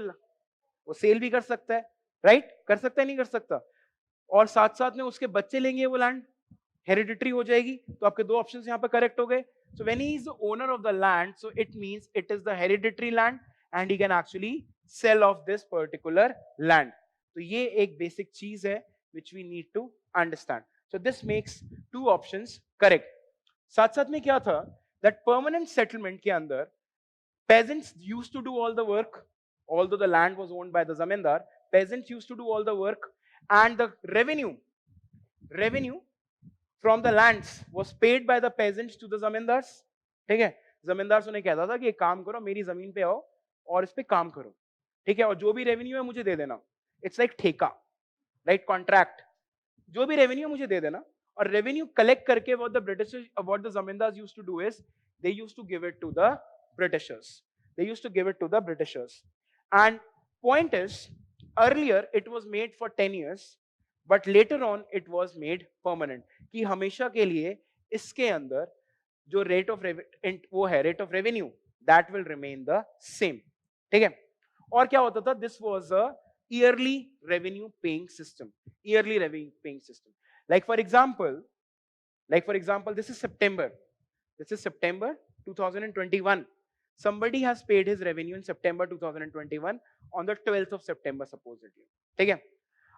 वो cell भी कर सकता है, right? कर सकता है, नहीं कर सकता? और साथ साथ में उसके बच्चे लेंगे वो लैंड, हेरिडिटरी हो जाएगी. तो आपके दो ऑप्शंस यहाँ पे करेक्ट हो गए. So when he is the owner of the land, so it means it is the hereditary land and he can actually sell off this particular land. तो ये एक बेसिक चीज है which we need to understand. So this makes two options correct. साथ साथ में क्या था that permanent settlement के अंदर peasants used to do all the work, although the land was owned by the zamindar. Peasants used to do all the work, and the revenue from the lands was paid by the peasants to the zamindars. ठीक है? जमींदार उन्हें कहता था कि एक काम करो, मेरी जमीन पे आओ और इस पे काम करो, ठीक है, और जो भी रेवेन्यू है मुझे दे देना. इट्स लाइक ठेका, राइट? कॉन्ट्रैक्ट. जो भी रेवेन्यू मुझे दे देना, और रेवेन्यू कलेक्ट करके what the zamindars used to do is they used to give it to the Britishers. They used to give it to the Britishers. And point is, earlier it was made for 10 years, but later on it was made permanent. कि हमेशा के लिए इसके अंदर जो rate of वो है rate of revenue, that will remain the same. ठीक है? और क्या होता था? This was a yearly revenue paying system. Yearly revenue paying system. Like for example, this is September. This is September 2021. Somebody has paid his revenue in September 2021 on the 12th of September supposedly. ठीक है?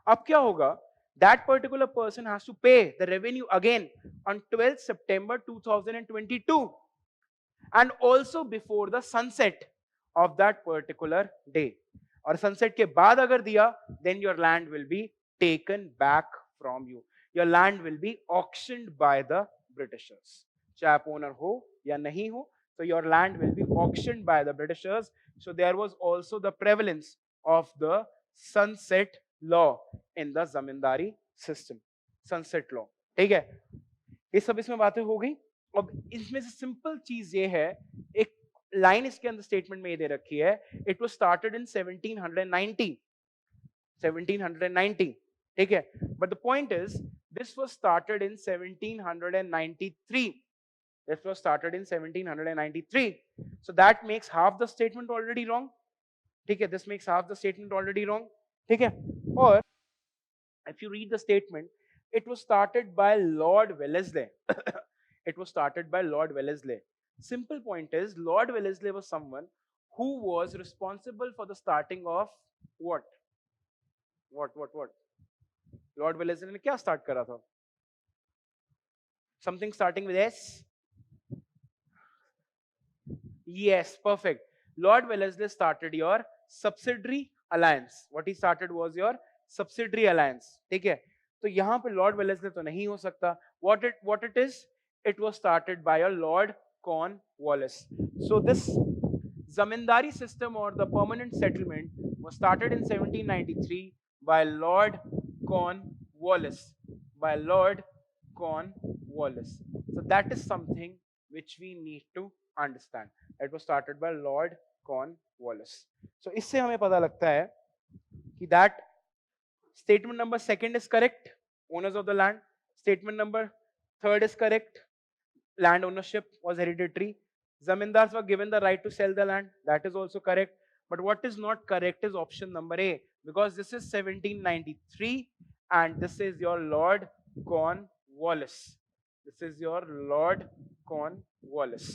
अब क्या होगा? That particular person has to pay the revenue again on 12th September 2022 and also before the sunset of that particular day. और sunset के बाद अगर दिया, then your land will be taken back from you. Your land will be auctioned by the Britishers. चाहे आप owner हो या नहीं हो, so your land will be auctioned by the Britishers. So there was also the prevalence of the sunset law in the zamindari system. Sunset law. ठीक है? ये सब इसमें बातें हो गई. अब इसमें से सिंपल चीज ये है, एक लाइन इसके अंदर स्टेटमेंट में ये दे रखी है, इट वाज स्टार्टेड इन 1790. ठीक है? But the point is this was started in 1793. This was started in 1793. So that makes half the statement already wrong. ठीक है? This makes half the statement already wrong. ठीक है? और if you read the statement, it was started by Lord Wellesley. It was started by Lord Wellesley. Simple point is, Lord Wellesley was someone who was responsible for the starting of what? Lord Wellesley ने क्या start करा था? Something starting with S? Yes, perfect. Lord Wellesley started your subsidiary alliance. What he started was your subsidiary alliance. ठीक है? तो यहाँ पे Lord Wellesley तो नहीं हो सकता. What it is? It was started by a Lord Cornwallis. So this zamindari system or the permanent settlement was started in 1793 by Lord Cornwallis. By Lord Cornwallis. So that is something which we need to understand. It was started by Lord Cornwallis. So इससे हमें पता लगता है कि that statement number second is correct, owners of the land. Statement number third is correct, land ownership was hereditary. Zamindars were given the right to sell the land, that is also correct. But what is not correct is option number A, because this is 1793 and this is your Lord Cornwallis. This is your Lord Cornwallis.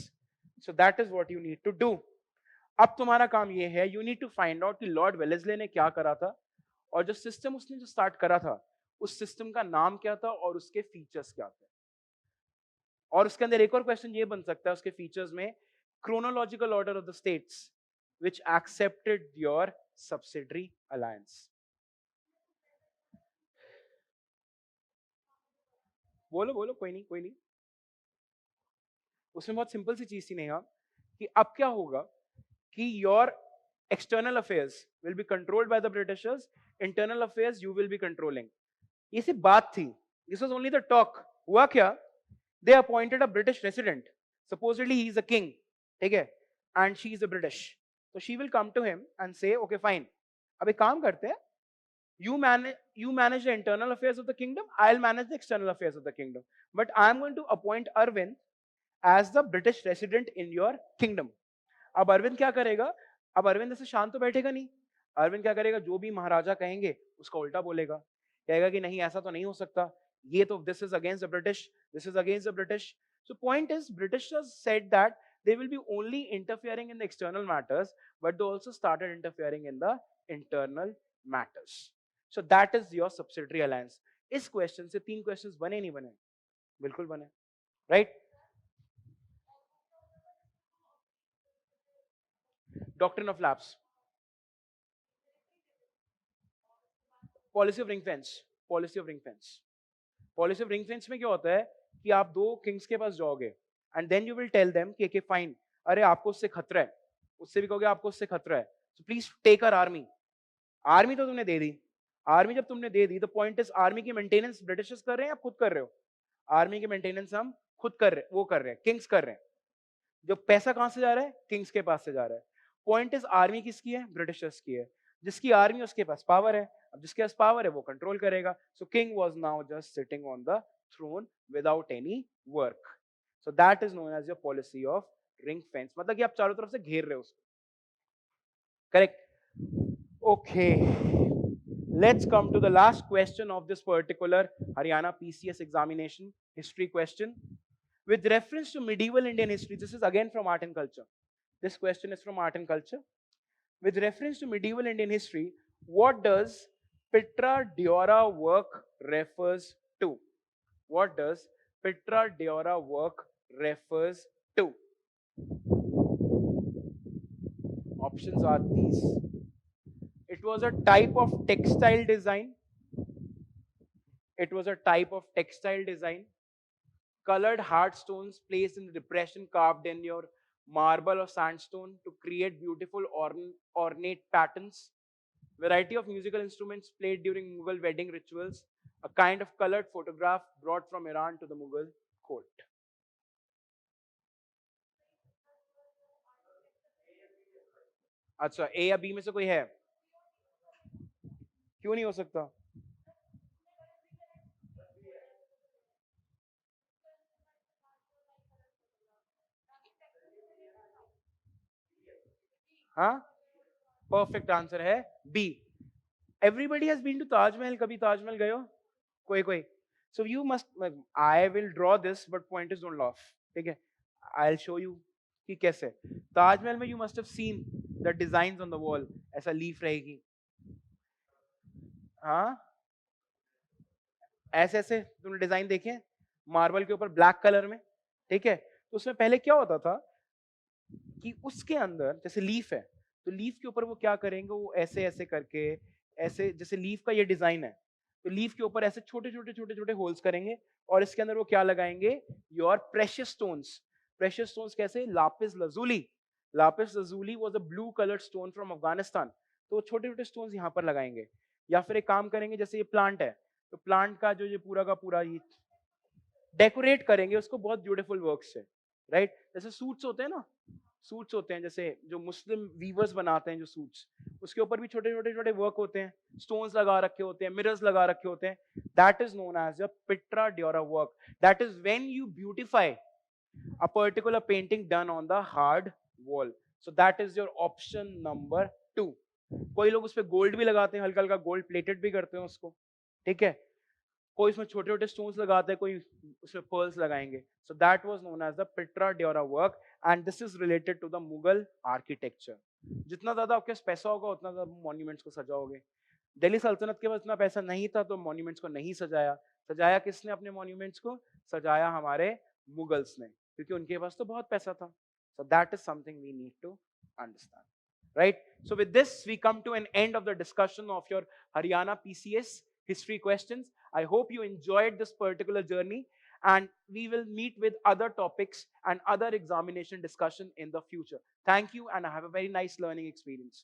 So that is what you need to do. अब तुम्हारा काम ये है, you need to find out कि lord Wellesley ने क्या करा था और जो सिस्टम उसने जो स्टार्ट करा था उस सिस्टम का नाम क्या था और उसके फीचर्स क्या थे. और उसके अंदर एक और क्वेश्चन ये बन सकता है उसके फीचर्स में, chronological order of the states which accepted your subsidiary alliance. बोलो बोलो, कोई नहीं कोई नहीं. उसमें बहुत सिंपल सी चीज थी नेहा कि अब क्या होगा कि your external affairs will be controlled by the Britishers, internal affairs you will be controlling. ये सिर्फ बात थी. This was only the talk. हुआ क्या? They appointed a British resident. Supposedly he is a king. ठीक है? And she is a British. So she will come to him and say, okay, fine. अब एक काम करते हैं. You manage the internal affairs of the kingdom. I'll manage the external affairs of the kingdom. But I'm going to appoint Arvind as the British resident in your kingdom. अब अरविंद क्या करेगा? अब अरविंद ऐसे शांत तो बैठेगा नहीं. अरविंद क्या करेगा? जो भी महाराजा कहेंगे उसका उल्टा बोलेगा. कहेगा कि नहीं ऐसा तो नहीं हो सकता. ये तो this is against the British. This is against the British. So point is, Britishers said that they will be only interfering in the external matters, but they also started interfering in the internal matters. So that is your subsidiary alliance. इस question से 3 questions बने नहीं बने? बिल्कुल बने, right? Doctrine of lapse, policy of ring fence. Policy of ring fence, policy of ring fence में क्या होता है कि आप 2 किंग्स के पास जाओगे and then you will tell them कि ओके फाइन, अरे आपको उससे खतरा है, उससे भी कहोगे आपको उससे खतरा है, so please take our army. Army तो तुमने दे दी. आर्मी जब तुमने दे दी, द पॉइंट इज आर्मी की मेंटेनेंस ब्रिटिशर्स कर रहे हैं, आप खुद कर रहे हो? आर्मी की मेंटेनेंस हम खुद कर रहे हैं, वो कर रहे हैं, किंग्स कर रहे हैं. जो पैसा कहां से जा रहा है? किंग्स के पास से जा रहा है. पॉइंट इज आर्मी किसकी है? ब्रिटिशर्स की है. जिसकी आर्मी उसके पास पावर है. अब जिसके पास पावर है वो कंट्रोल करेगा. So king was now just sitting on the throne without any work. So that is known as your policy of ring fence. मतलब कि आप चारों तरफ से घेर रहे हो उसको. Correct? Okay, let's come to the last question of this particular Haryana PCS examination, history question. With reference to medieval Indian history, this is again from art and culture. This question is from art and culture. With reference to medieval Indian history, what does Pitra Deora work refers to? What does Pitra Deora work refers to? Options are these. It was a type of textile design. It was a type of textile design. Colored hard stones placed in the depression carved in your marble or sandstone to create beautiful ornate patterns. Variety of musical instruments played during Mughal wedding rituals. A kind of colored photograph brought from Iran to the Mughal court. अच्छा, ए या B में से कोई है? क्यों नहीं हो सकता? हाँ, परफेक्ट आंसर है B. Everybody has been to Taj Mahal. कभी ताजमहल गए हो? कोई कोई. So you must, I will draw this but point is don't laugh. ठीक है, आई विल शो यू कि कैसे. ताजमहल में you must have seen the designs on the wall. ऐसा लीफ रहेगी. हाँ, ऐसे ऐसे तुमने डिजाइन देखे मार्बल के ऊपर ब्लैक कलर में. ठीक है, तो उसमें पहले क्या होता था कि उसके अंदर जैसे लीफ है तो लीफ के ऊपर वो क्या करेंगे, वो ऐसे ऐसे करके, ऐसे जैसे लीफ का ये डिजाइन है तो लीफ के ऊपर ऐसे छोटे छोटे छोटे छोटे होल्स करेंगे और इसके अंदर वो क्या लगाएंगे, your precious stones. Precious stones कैसे? Lapis lazuli. Lapis lazuli was a blue coloured stone from Afghanistan. तो छोटे छोटे स्टोन्स यहाँ पर लगाएंगे. या फिर एक काम करेंगे, जैसे ये प्लांट है तो प्लांट का जो ये पूरा का पूरा ये डेकोरेट करेंगे उसको बहुत ब्यूटीफुल वर्क से. राइट? जैसे सूट्स होते हैं ना, सूट्स होते हैं जैसे जो मुस्लिम वीवर्स बनाते हैं जो सूट्स, उसके ऊपर भी छोटे छोटे छोटे वर्क होते हैं, स्टोन्स लगा रखे होते हैं, मिरर्स लगा रखे होते हैं. That is known as a pietra dura work. That is when you beautify a particular painting done on the hard wall. So that is your option number two. कोई लोग उस पर गोल्ड भी लगाते हैं, हल्का हल्का गोल्ड प्लेटेड भी करते हैं उसको, ठीक है। कोई इसमें छोटे छोटे स्टोन्स लगाते हैं, कोई उसमें पर्ल्स लगाएंगे। So that was known as the pietra dura work and this is related to the Mughal architecture. जितना ज्यादा आपके पास पैसा होगा उतना ज्यादा मॉन्यूमेंट्स को सजाओगे। दिल्ली सल्तनत के पास इतना पैसा नहीं था तो मॉन्यूमेंट्स को नहीं सजाया। सजाया किसने अपने मॉन्यूमेंट्स को? सजाया हमारे मुगल्स ने, क्योंकि उनके पास तो बहुत पैसा था। So that is something we need to understand, right? So with this, we come to an end of the discussion of your Haryana PCS history questions. I hope you enjoyed this particular journey, and we will meet with other topics and other examination discussion in the future. Thank you, and have a very nice learning experience.